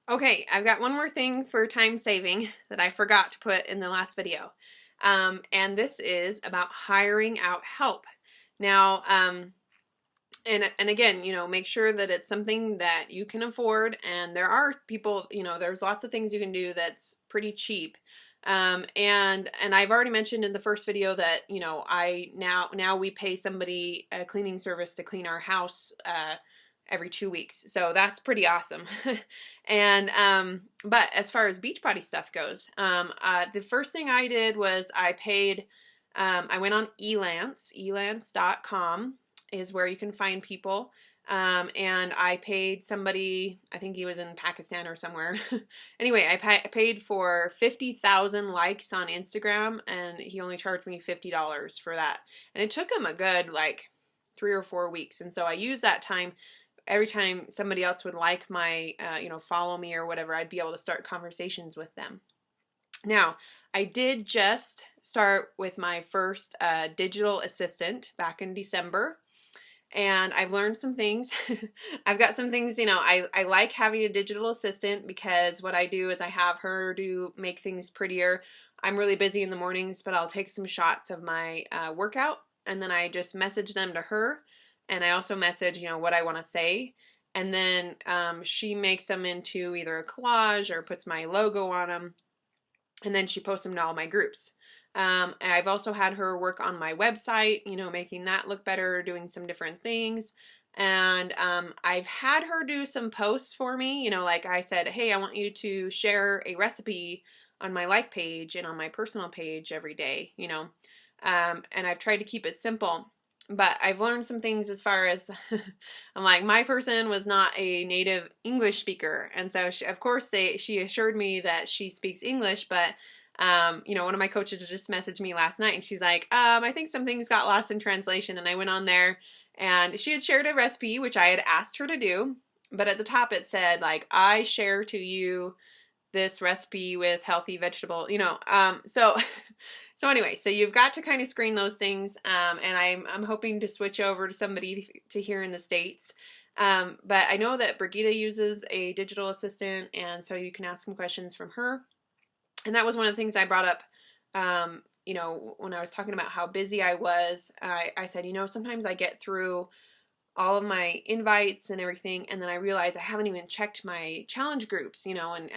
Okay, I've got one more thing for time saving that I forgot to put in the last video. And this is about hiring out help. Now, and again, make sure that it's something that you can afford. And there are people, there's lots of things you can do that's pretty cheap. And I've already mentioned in the first video that, I now we pay somebody a cleaning service to clean our house, every 2 weeks. So that's pretty awesome. And but as far as Beachbody stuff goes, the first thing I did was I went on Elance. Elance.com is where you can find people. And I paid somebody, I think he was in Pakistan or somewhere. Anyway, I paid for 50,000 likes on Instagram, and he only charged me $50 for that. And it took him a good, 3 or 4 weeks. And so I used that time. Every time somebody else would like my, follow me or whatever, I'd be able to start conversations with them. Now, I did just start with my first digital assistant back in December, and I've learned some things. I've got some things, I like having a digital assistant because what I do is I have her make things prettier. I'm really busy in the mornings, but I'll take some shots of my workout, and then I just message them to her. And I also message, what I want to say. And then she makes them into either a collage or puts my logo on them. And then she posts them to all my groups. And I've also had her work on my website, making that look better, doing some different things. And I've had her do some posts for me, like I said, hey, I want you to share a recipe on my like page and on my personal page every day, and I've tried to keep it simple. But I've learned some things as far as, I'm like, my person was not a native English speaker. And so, of course, she assured me that she speaks English, but, one of my coaches just messaged me last night, and she's like, I think some things got lost in translation. And I went on there, and she had shared a recipe, which I had asked her to do. But at the top it said, I share to you this recipe with healthy vegetable, so so anyway, so you've got to kind of screen those things, and I'm hoping to switch over to somebody to here in the States, but I know that Brigitte uses a digital assistant, and so you can ask some questions from her. And that was one of the things I brought up, when I was talking about how busy I was. I said, sometimes I get through all of my invites and everything, and then I realized I haven't even checked my challenge groups, and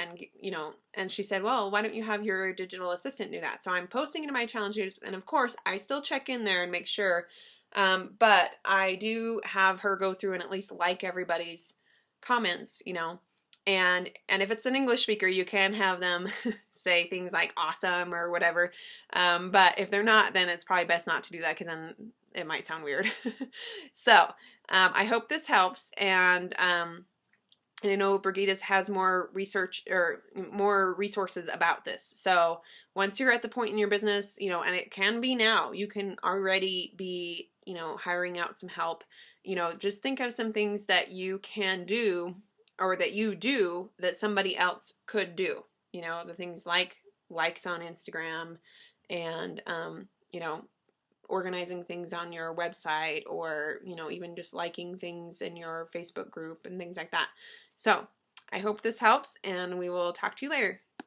she said, well, why don't you have your digital assistant do that? So I'm posting into my challenge groups, and of course I still check in there and make sure, but I do have her go through and at least like everybody's comments, and if it's an English speaker, you can have them say things like awesome or whatever, but if they're not, then it's probably best not to do that, because then it might sound weird. So I hope this helps, and I know Brigitte has more research or more resources about this. So once you're at the point in your business, and it can be now, you can already be, hiring out some help. Just think of some things that you can do, or that you do, that somebody else could do. The things like likes on Instagram, and organizing things on your website, or even just liking things in your Facebook group and things like that. So I hope this helps, and we will talk to you later.